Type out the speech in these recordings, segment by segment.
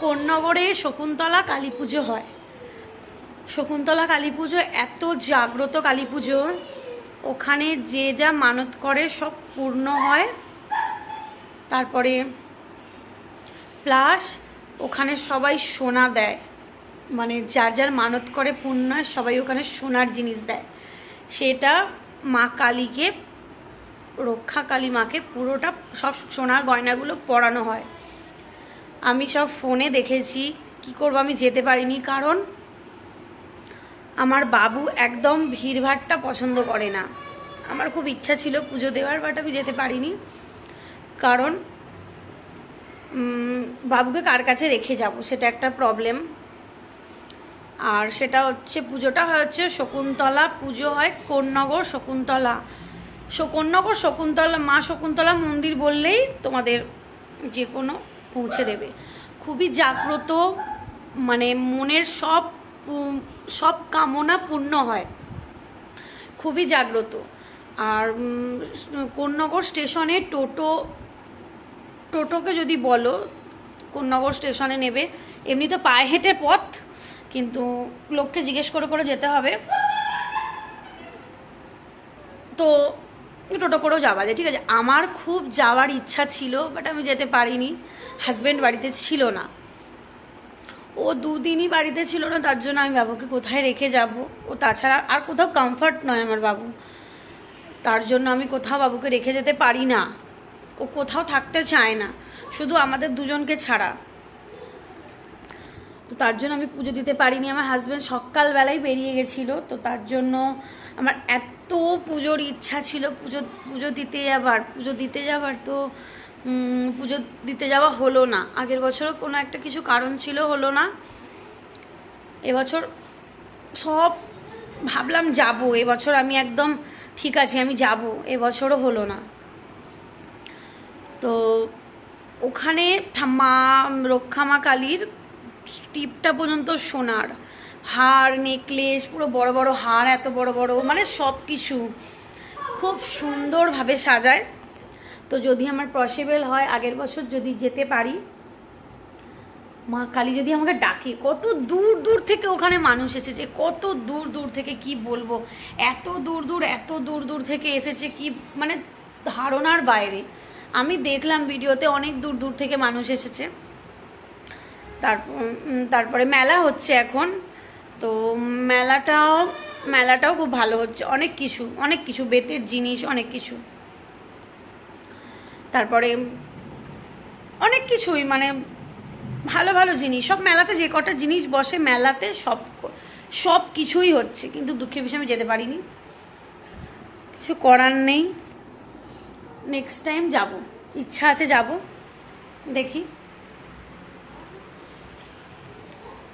কোন্নগরে শকুন্তলা কালী পুজো হয়। শকুন্তলা কালী পুজো এত জাগ্রত কালী পুজো, ওখানে যে যা মানত করে সব পূর্ণ হয়। তারপরে প্লাস ওখানে সবাই সোনা দেয়, মানে যার যার মানত করে পূর্ণ হয় সবাই ওখানে সোনার জিনিস দেয়। সেটা মা কালীকে, রক্ষা কালী মাকে পুরোটা সব সোনার গয়নাগুলো পরানো হয়। আমি সব ফোনে দেখেছি, কি করবো আমি যেতে পারিনি, কারণ আমার বাবু একদম ভিড়ভাড়টা পছন্দ করে না। আমার খুব ইচ্ছা ছিল পুজো দেওয়ার, বাট আমি যেতে পারিনি, কারণ বাবুকে কার কাছে রেখে যাব সেটা একটা প্রবলেম। আর সেটা হচ্ছে পুজোটা হচ্ছে শকুন্তলা পুজো হয় কোন্নগর শকুন্তলা। কোন্নগর শকুন্তলা, মা শকুন্তলা মন্দির বললেই তোমাদের যে কোনো পৌঁছে দেবে। খুবই জাগ্রত, মানে মনের সব কামনা পূর্ণ হয়, খুবই জাগ্রত। আর কোন্নগর স্টেশনে টোটোকে যদি বলো কোন্নগর স্টেশনে নেবে, এমনি তো পায়ে হেঁটে পথ, কিন্তু লোককে জিজ্ঞেস করে করে যেতে হবে, তো টোটো করেও যাওয়া যায়, ঠিক আছে। আমার খুব যাওয়ার ইচ্ছা ছিল, বাট আমি যেতে পারিনি, হাজব্যান্ড বাড়িতে ছিল না, ও দুদিনই বাড়িতে ছিল না, তার জন্য আমি বাবুকে কোথায় রেখে যাব। ও তাছাড়া আর কোথাও কমফর্ট নয় আমার বাবু, তার জন্য আমি কোথাও বাবুকে রেখে যেতে পারি না, ও কোথাও থাকতে চায় না, শুধু আমাদের দুজনকে ছাড়া। তো তার জন্য আমি পুজো দিতে পারিনি। আমার হাজব্যান্ড সকালবেলায় বেরিয়ে গেছিলো, তো তার জন্য আমার এত পুজোর ইচ্ছা ছিল পুজো দিতে যাবার, তো পুজো দিতে যাওয়া হলো না। আগের বছরও কোনো একটা কিছু কারণ ছিল, হলো না। এবছর সব ভাবলাম যাব, এবছর আমি একদম ঠিক আছে আমি যাব, এবছরও হলো না। তো ওখানে মা রক্ষা মা কালীর টিপটা পর্যন্ত সোনার, হার নেকলেস, পুরো বড় বড় হার, এত বড় বড়, মানে সব কিছু খুব সুন্দরভাবে সাজায়। তো যদি আমার পসিবল হয় আগের বছর যদি যেতে পারি, মা কালী যদি আমাকে ডাকে, কত দূর দূর থেকে ওখানে মানুষ এসেছে, কত দূর দূর থেকে, কি বলবো, এত দূর দূর থেকে এসেছে, কি মানে ধারণার বাইরে। আমি দেখলাম ভিডিওতে অনেক দূর দূর থেকে মানুষ এসেছে। তারপরে মেলা হচ্ছে এখন, তো মেলাটাও খুব ভালো হচ্ছে, অনেক কিছু বেতের জিনিস, অনেক কিছু, তারপরে অনেক কিছুই, মানে ভালো ভালো জিনিস সব মেলাতে, যে কটা জিনিস বসে মেলাতে সব কিছুই হচ্ছে। কিন্তু দুঃখের বিষয়ে আমি যেতে পারিনি, কিছু করার নেই, নেক্সট টাইম যাব, ইচ্ছা আছে যাব, দেখি।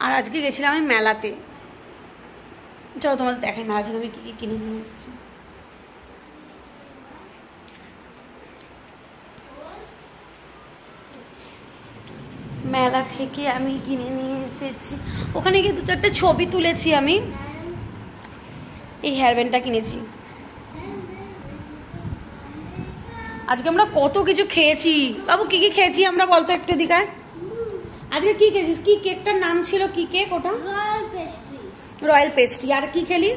আর আজকে গেছিলাম আমি মেলাতে, চলো তোমাদের দেখাই মেলা থেকে আমি কি কি কিনে নিয়ে এসেছি। মেলা থেকে আমি কিনে নিয়ে এসেছি, ওখানে গিয়ে 2-4টে ছবি তুলেছি আমি। এই হেয়ার ব্যান্ডটা কিনেছি। আজকে আমরা কত কিছু খেয়েছি বাবু, কি কি খেয়েছি আমরা বলতো একটু দিকায়। আজকে কি খেয়েছিস, কি কেকটার নাম ছিল, কি কেক ওটা? Royal pastry. আর কি খেলি?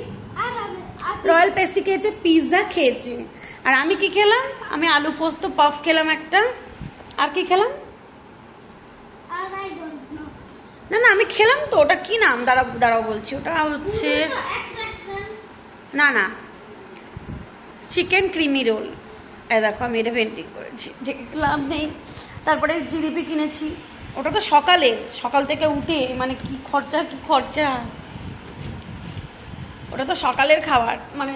রয়্যাল পেস্ট্রি খেয়েছে, পিৎজা খেয়েছি। আর আমি কি খেলাম? আমি আলু পোস্ত পাফ খেলাম একটা। আর কি খেলাম? না না আমি খেলাম তো, ওটা কি নাম দাঁড়াও বলছি, ওটা হচ্ছে না চিকেন ক্রিমি রোল। দেখো আমি এটা পেন্টিং করেছি, লাভ নেই। তারপরে জিলিপি কিনেছি, ওটা তো সকাল থেকে উঠে, মানে কি খরচা, ওটা তো সকালের খাবার, মানে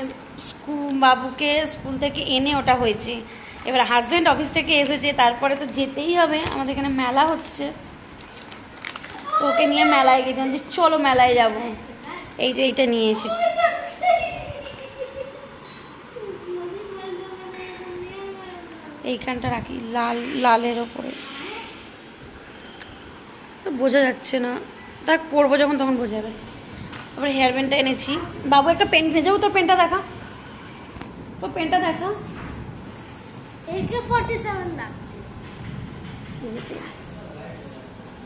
বাবুকে স্কুল থেকে এনে ওটা হয়েছে। এবার হাজব্যান্ড অফিস থেকে এসেছে, তারপরে তো যেতেই হবে, আমাদের এখানে মেলা হচ্ছে, তো ওকে নিয়ে মেলায় গেছিলাম, যে চলো মেলায় যাব, এই যে এইটা নিয়ে এসেছি। এইখানটা রাখি লালের ওপরে, বোঝা যাচ্ছে না, তা পরবো যখন তখন বোঝা যাবে। তারপরে হেয়ার ব্যান্ডটা এনেছি। বাবু একটা পেন কিনে যাবো, তোর পেনটা দেখা,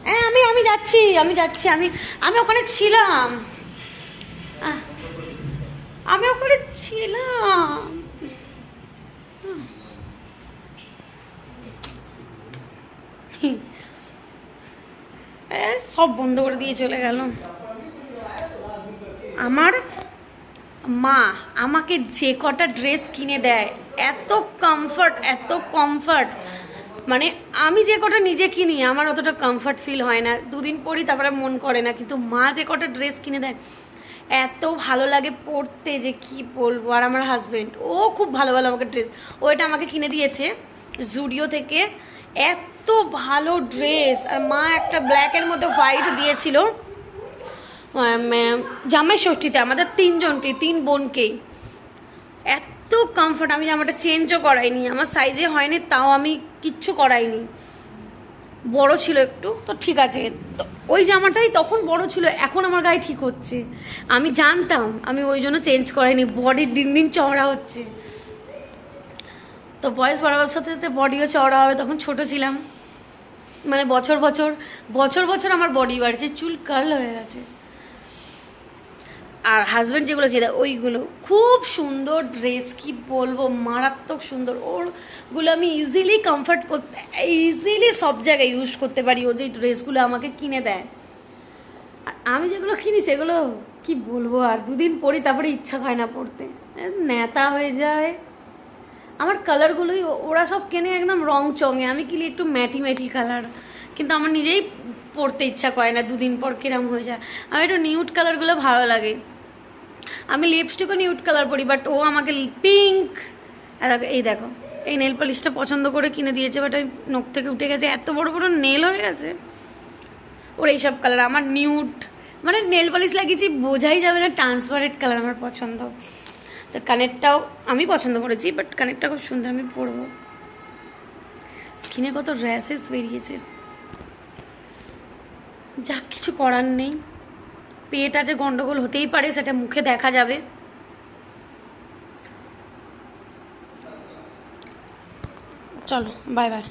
হ্যাঁ আমি যাচ্ছি আমি যাচ্ছি আমি আমি ওখানে ছিলাম, আমি ওখানে ছিলাম। সব বন্ধ করে দিয়ে চলে গেল। আমার মা আমাকে যে কটা ড্রেস কিনে দেয়, এত কমফর্ট, মানে আমি যে কটা নিজে কিনি আমার অতটা কমফর্ট ফিল হয় না, দুদিন পরি তারপরে মন করে না, কিন্তু মা যে কটা ড্রেস কিনে দেয় এত ভালো লাগে পরতে যে কি বলবো। আর আমার হাজবেন্ড ও খুব ভালো ভালো আমাকে ড্রেস, ওইটা আমাকে কিনে দিয়েছে জুডিও থেকে, এত ভালো ড্রেস। আর মা একটা ব্ল্যাকের মধ্যে হোয়াইট দিয়েছিল জামাই ষষ্ঠীতে আমাদের 3 জনকেই, 3 বোনকেই, এত কমফর্ট। আমি জামাটা চেঞ্জও করাইনি, আমার সাইজে হয়নি তাও আমি কিচ্ছু করাইনি, বড় ছিল একটু তো ঠিক আছে। ওই জামাটাই তখন বড় ছিল, এখন আমার গায়ে ঠিক হচ্ছে, আমি জানতাম, আমি ওই জন্য চেঞ্জ করাইনি। বডি দিন দিন চওড়া হচ্ছে, তো বয়স বাড়াবার সাথে সাথে বডিও চওড়া হবে। তখন ছোট ছিলাম, মানে বছর বছর আমার বডি বাড়ছে, চুল কার্ল হয়ে গেছে। আর হাজব্যান্ড যেগুলো খেয়ে দেয় ওইগুলো খুব সুন্দর ড্রেস, কি বলবো, মারাত্মক সুন্দর। ওরগুলো আমি ইজিলি কমফর্ট করতে, ইজিলি সব জায়গায় ইউজ করতে পারি, ও যে ড্রেসগুলো আমাকে কিনে দেয়। আর আমি যেগুলো কিনি সেগুলো কি বলবো, আর দুদিন পরি তারপরে ইচ্ছা হয় না পরতে, নেতা হয়ে যায়। আমার কালারগুলোই ওরা সব কেনে একদম রং চঙে, আমি কিনি একটু ম্যাটি কালার, কিন্তু আমার নিজেই পরতে ইচ্ছা করে না, দুদিন পর কিরম হয়ে যায়। আমার একটু নিউড কালারগুলো ভালো লাগে, আমি লিপস্টিকও নিউড কালার পরি, বাট ও আমাকে পিঙ্ক। এই দেখো এই নেল পলিশটা পছন্দ করে কিনে দিয়েছে, বাট ওই নখ থেকে উঠে গেছে, এত বড় বড় নেল হয়ে গেছে ওর। এইসব কালার আমার নিউড, মানে নেল পলিশ লাগিয়েছি বোঝাই যাবে না, ট্রান্সপারেন্ট কালার আমার পছন্দ। তো কানেরটাও আমি পছন্দ করেছি, বাট কানেরটা খুব সুন্দর, আমি পরবো। স্কিনে কত র্যাশেস বেরিয়েছে, যা কিছু করার নেই। পেট আছে, গন্ডগোল হতেই পারে, সেটা মুখে দেখা যাবে। চলো বাই বাই।